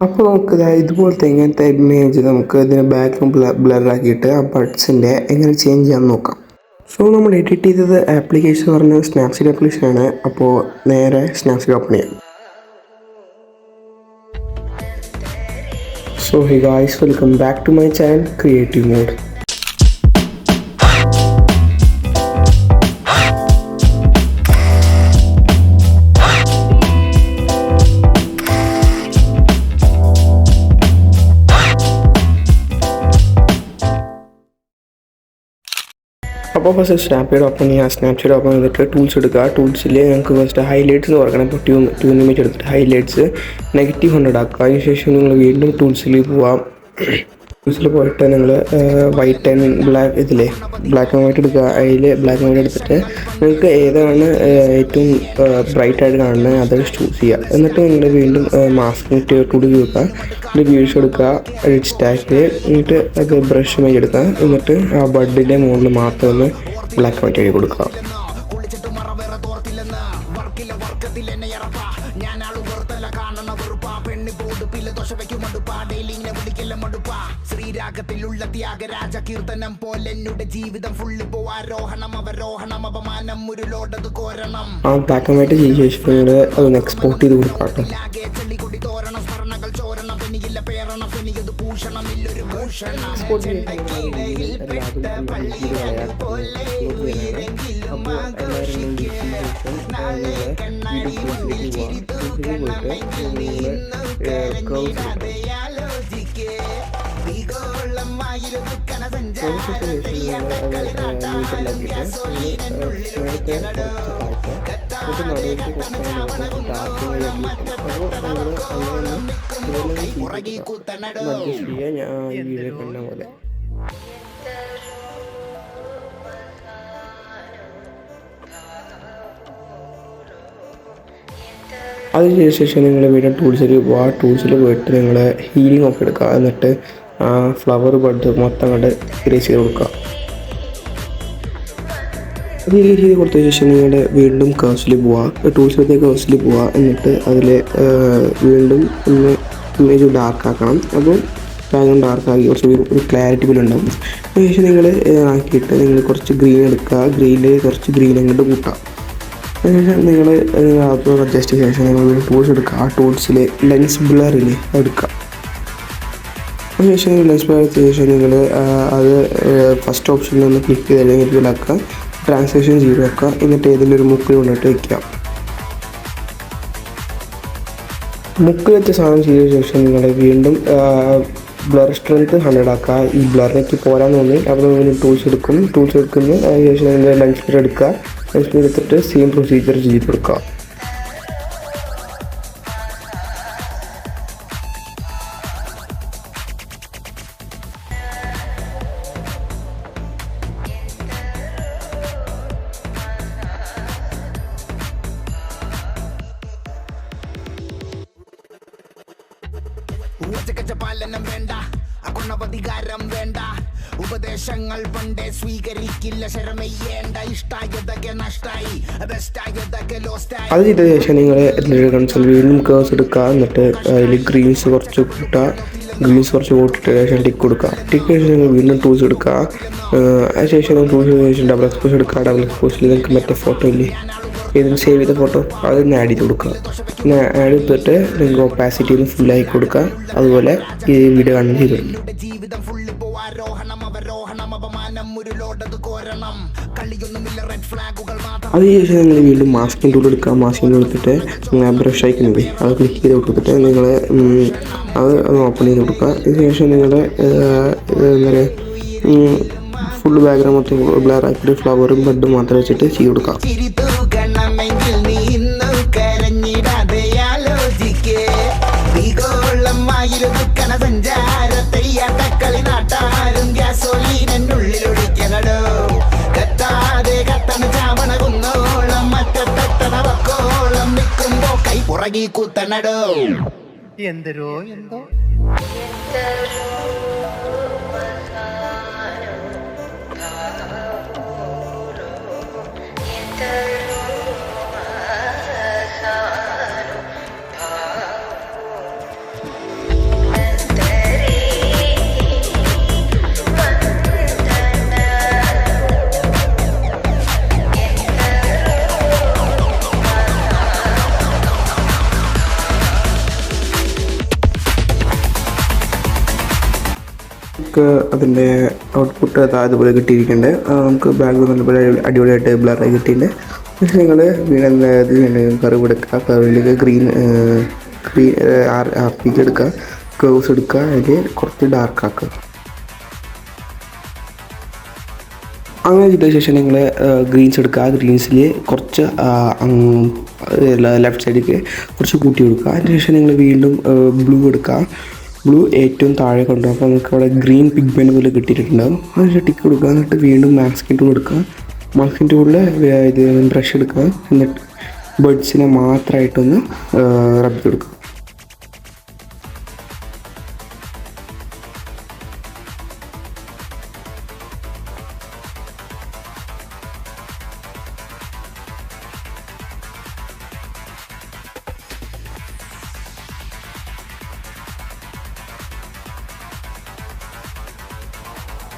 അപ്പോൾ നമുക്ക് ഇതുപോലത്തെ ഇങ്ങനത്തെ ഇമേജ് നമുക്ക് ഇതിന് ബാക്ക്ഗ്രൗണ്ട് ബ്ലറാക്കിയിട്ട് ആ ബഡ്സിൻ്റെ എങ്ങനെ ചേഞ്ച് ചെയ്യാമെന്ന് നോക്കാം. സോ നമ്മൾ എഡിറ്റ് ചെയ്തത് ആപ്ലിക്കേഷൻ പറഞ്ഞാൽ സ്നാപ്സീഡ് ആപ്ലിക്കേഷനാണ്. അപ്പോൾ നേരെ സ്നാപ്സീഡ് ഓപ്പൺ ചെയ്യാം. So hey guys, welcome back to my channel creative mode. അപ്പോൾ ഫസ്റ്റ് സ്നാപ്സീഡ് ഓപ്പൺ ചെയ്യുക. സ്നാപ്സീഡ് ഓപ്പൺ ചെയ്തിട്ട് ടൂൾസ് എടുക്കുക. ടൂൾസിൽ ഞങ്ങൾക്ക് ഫസ്റ്റ് ഹൈലൈറ്റ്സ് തുറക്കണം. ഇപ്പോൾ ട്യൂൺ ഇമേജ് എടുത്തിട്ട് ഹൈലൈറ്റ്സ് -100 ആക്കുക. അതിനുശേഷം നിങ്ങൾ വീണ്ടും ടൂൾസിൽ പോവാം. ടൂൾസിൽ പോയിട്ട് നിങ്ങൾ white and black black and white എടുക്കുക. അതിൽ ബ്ലാക്ക് ആൻഡ് വൈറ്റ് എടുത്തിട്ട് നിങ്ങൾക്ക് ഏതാണ് ഏറ്റവും ബ്രൈറ്റായിട്ട് കാണുന്നത് അത് ചൂസ് ചെയ്യുക. എന്നിട്ട് നിങ്ങൾ വീണ്ടും മാസ്കിങ് ടൂൾ കൊടുക്കുക. വ്യൂസ് എടുക്കുക, എഡിറ്റ് സ്റ്റാക്ക്, എന്നിട്ട് അത് ബ്രഷ് ഇമേജ് എടുക്കുക. എന്നിട്ട് ആ ബഡിൻ്റെ മുകളിൽ മാത്രം ഒന്ന് ബ്ലാക്ക് വൈറ്റ് എഴുതി കൊടുക്കുക. ശ്രീരാഗത്തിലുള്ള ത്യാഗരാജ കീർത്തനം പോലെ ജീവിതം ഫുള്ള് ആരോഹണം അവരോഹണം അപമാനം ഉരുളോടത് കോരണം. ആ ബ്ലാക്ക് ആൻഡ് വൈറ്റ് ചെയ്ത ശേഷം അതൊന്ന് എക്സ്പോർട്ട് ചെയ്ത് കൊടുക്കാം. അതിനുശേഷം നിങ്ങൾ വീണ്ടും ടൂൾസിൽ പോവുക. ടൂൾസിൽ പോയിട്ട് നിങ്ങൾ ഹീലിംഗ് ഒക്കെ എടുക്കുക. എന്നിട്ട് ഫ്ലവർ ബഡ് മൊത്തം അങ്ങോട്ട് ഇറേസ് ചെയ്ത് കൊടുക്കുക. അത് ഇറേസ് ചെയ്ത് കൊടുത്ത ശേഷം നിങ്ങൾ വീണ്ടും കേഴ്സിൽ പോവുക. ടൂൾസിലത്തെ കേഴ്സിൽ പോവുക. എന്നിട്ട് അതിൽ വീണ്ടും ഒന്ന് ഇമേജ് ഡാർക്ക് ആക്കണം. അപ്പോൾ ബാക്ക്ഗ്രൗണ്ട് ഡാർക്കാക്കി കുറച്ച് ഒരു ക്ലാരിറ്റി പോലെ ഉണ്ടാകും. അതിനുശേഷം നിങ്ങൾ ആക്കിയിട്ട് നിങ്ങൾ കുറച്ച് ഗ്രീൻ എടുക്കുക. ഗ്രീനിൽ കുറച്ച് ഗ്രീൻ അങ്ങോട്ട് കൂട്ടാം. അതിനുശേഷം നിങ്ങൾ അത് അഡ്ജസ്റ്റ് ചെയ്ത ശേഷം നിങ്ങൾ ടൂൾസ് എടുക്കുക. ആ ടൂൾസിൽ ലെൻസ് ബ്ലറിൽ എടുക്കുക. അതിനുശേഷം ലെൻസ് ബ്ലർ എടുത്ത ശേഷം നിങ്ങൾ അത് ഫസ്റ്റ് ഓപ്ഷനിൽ ഒന്ന് ക്ലിക്ക് ചെയ്ത് അല്ലെങ്കിൽ ഇതിലാക്കുക. ട്രാൻസാക്ഷൻ 0 ആക്കുക. എന്നിട്ട് ഏതെങ്കിലും ഒരു മുക്കിൽ കൊണ്ടിട്ട് വയ്ക്കുക. മുക്കിൽ വെച്ച സാധനം ചെയ്ത ശേഷം നിങ്ങൾ വീണ്ടും ബ്ലർ സ്ട്രെങ്ത് 100 ആക്കുക. ഈ ബ്ലറിലേക്ക് പോരാൻ തോന്നി അപ്പോൾ നിങ്ങൾ ടൂൾസ് എടുക്കുന്നു. അതിനുശേഷം നിങ്ങൾ ലെൻസ് ബ്ലർ എടുക്കുക. ലെൻസ് ബ്ലർ എടുത്തിട്ട് സെയിം പ്രൊസീജിയർ ചെയ്ത് കൊടുക്കുക. പാലനം വേണ്ട, അഗുണവധികാരം വേണ്ട, ഉപദേശങ്ങൾ പണ്ടേ സ്വീകരിക്കില്ല, ശരമയ്യേണ്ട, ഇഷ്ടായതൊക്കെ നഷ്ടായി, ബെസ്റ്റായതൊക്കെ ലോസ്റ്റായി. അത് ചെയ്ത ശേഷം നിങ്ങൾ വീണ്ടും കേഴ്സ് എടുക്കുക. എന്നിട്ട് അതിൽ ഗ്രീൻസ് കുറച്ച് കൂട്ടുക. ഗ്രീൻസ് കുറച്ച് കൂട്ടിയിട്ട് ശേഷം ടിക്ക് കൊടുക്കുക. ടിക്ക് ശേഷം നിങ്ങൾ വീണ്ടും ടൂൾസ് എടുക്കുക. അതിനുശേഷം ടൂൾസ് ശേഷം ഡബിൾ എക്സ്പോസ് എടുക്കുക. ഡബിൾ എക്സ്പോസിൽ നിങ്ങൾക്ക് മറ്റേ ഫോട്ടോ ഇല്ലേ, ഏതെങ്കിലും സേവ് ചെയ്ത ഫോട്ടോ അതൊന്ന് ആഡ് ചെയ്ത് കൊടുക്കുക. പിന്നെ ആഡ് ചെയ്തിട്ട് നിങ്ങൾക്ക് ഒപ്പാസിറ്റി ഒന്ന് ഫുള്ളാക്കി കൊടുക്കുക. അതുപോലെ ഈ വീഡിയോ കാണുന്ന ചെയ്തു. അതിനുശേഷം നിങ്ങൾ വീണ്ടും മാസ്കിംഗ് ടൂൾ എടുക്കുക. മാസ്കിംഗ് ടൂൾ എടുത്തിട്ട് ബ്രഷ് അയക്കുന്നില്ലേ അത് ക്ലിക്ക് ചെയ്ത് കൊടുത്തിട്ട് നിങ്ങൾ അത് ഓപ്പൺ ചെയ്ത് കൊടുക്കുക. അതിനുശേഷം നിങ്ങൾ എന്താ പറയുക ഫുൾ ബാക്ക്ഗ്രൗണ്ട് മൊത്തം ബ്ലർ ആക്കിയിട്ട് ഫ്ലവറും ബഡും മാത്രം വെച്ചിട്ട് ചെയ്ത് കൊടുക്കുക. എന്തരോ എന്തോ നമുക്ക് അതിൻ്റെ ഔട്ട്പുട്ട് അതുപോലെ കിട്ടിയിരിക്കുന്നുണ്ട്. നമുക്ക് ബാക്ക് നല്ലപോലെ അടിപൊളിയായിട്ട് ബ്ലറായി കിട്ടിയിട്ടുണ്ട്. പക്ഷേ നിങ്ങൾ വീണ്ടും ഇത് കർവ് എടുക്കുക, കർവിലേക്ക് ഗ്രീൻ ആർ പി എടുക്കുക, കേവ്സ് എടുക്കുക, അതിൽ കുറച്ച് ഡാർക്ക് ആക്കുക. അങ്ങനെ ചെയ്ത ശേഷം നിങ്ങൾ ഗ്രീൻസ് എടുക്കുക. ആ ഗ്രീൻസിൽ കുറച്ച് ലെഫ്റ്റ് സൈഡിലേക്ക് കുറച്ച് കൂട്ടി കൊടുക്കുക. അതിന് ശേഷം നിങ്ങൾ വീണ്ടും ബ്ലൂ എടുക്കുക. ബ്ലൂ ഏറ്റവും താഴെ കൊണ്ടുപോകും. അപ്പോൾ നിങ്ങൾക്ക് അവിടെ ഗ്രീൻ പിഗ്മെൻറ്റ് പോലെ കിട്ടിയിട്ടുണ്ടാകും. അതിന് ടിക്ക് കൊടുക്കുക. എന്നിട്ട് വീണ്ടും മാസ്കിൻ ടൂൾ എടുക്കുക. മാസ്കിൻ ടൂളിൽ ഇത് ബ്രഷ് എടുക്കുക. എന്നിട്ട് ബഡ്സിനെ മാത്രമായിട്ടൊന്ന് റബ്ബ് കൊടുക്കുക.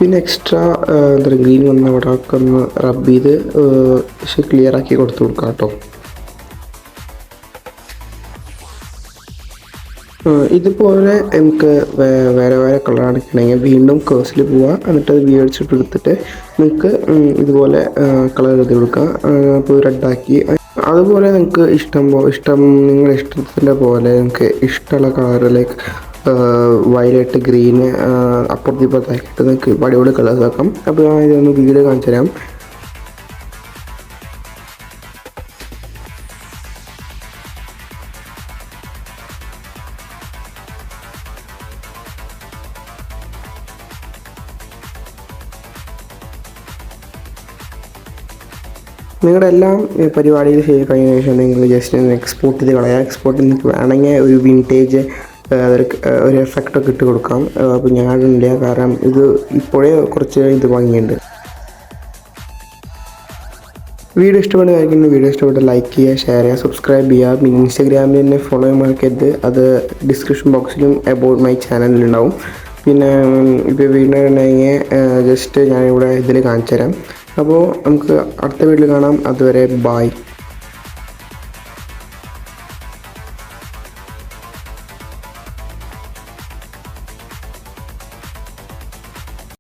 പിന്നെ എക്സ്ട്രാ എന്താ പറയുക ഗ്രീൻ വന്ന അവിടെയൊക്കെ ഒന്ന് റബ്ബ് ചെയ്ത് ക്ലിയർ ആക്കി കൊടുത്തു കൊടുക്കാം കേട്ടോ. ഇതുപോലെ നമുക്ക് വേറെ വേറെ കളർ അടിക്കണമെങ്കിൽ വീണ്ടും കേഴ്സിൽ പോവുക. എന്നിട്ട് അത് വീഴ്ചിട്ട് എടുത്തിട്ട് നിങ്ങൾക്ക് ഇതുപോലെ കളർ എഴുതി കൊടുക്കുക. അപ്പോൾ റെഡാക്കി അതുപോലെ നിങ്ങൾക്ക് നിങ്ങളുടെ ഇഷ്ടത്തിൻ്റെ പോലെ നിങ്ങൾക്ക് ഇഷ്ടമുള്ള കളറിലേക്ക് വയലറ്റ് ഗ്രീന് അപ്പുറത്ത് ഇപ്പുറത്താക്കിയിട്ട് നിങ്ങൾക്ക് അടിപൊളി കളേഴ്സ് ആക്കാം. അപ്പോൾ ഞാൻ ഇതൊന്ന് വീഡിയോ കാണിച്ചു തരാം. നിങ്ങളുടെ എല്ലാം പരിപാടികൾ ചെയ്ത് കഴിഞ്ഞ ശേഷം നിങ്ങൾ ജസ്റ്റ് ഒന്ന് എക്സ്പോർട്ട് ചെയ്ത് കളയാം. എക്സ്പോർട്ട് നിങ്ങൾക്ക് വേണമെങ്കിൽ ഒരു വിൻറ്റേജ് ഒരു എഫക്റ്റൊക്കെ ഇട്ട് കൊടുക്കാം. അപ്പോൾ ഞാനില്ല, കാരണം ഇത് ഇപ്പോഴേ കുറച്ച് ഇത് വാങ്ങിയിട്ടുണ്ട്. വീഡിയോ ഇഷ്ടപ്പെടുന്നതായിരിക്കും. വീഡിയോ ഇഷ്ടപ്പെട്ട് ലൈക്ക് ചെയ്യുക, ഷെയർ ചെയ്യുക, സബ്സ്ക്രൈബ് ചെയ്യുക. പിന്നെ ഇൻസ്റ്റാഗ്രാമിൽ തന്നെ ഫോളോ ചെയ്യാൻ മറക്കരുത്. അത് ഡിസ്ക്രിപ്ഷൻ ബോക്സിലും അബൌട്ട് മൈ ചാനലിലുണ്ടാവും. പിന്നെ ഇപ്പോൾ വീഡിയോ ഉണ്ടെങ്കിൽ ജസ്റ്റ് ഞാനിവിടെ ഇതിൽ കാണിച്ചു തരാം. അപ്പോൾ നമുക്ക് അടുത്ത വീഡിയോയിൽ കാണാം. അതുവരെ ബായ്.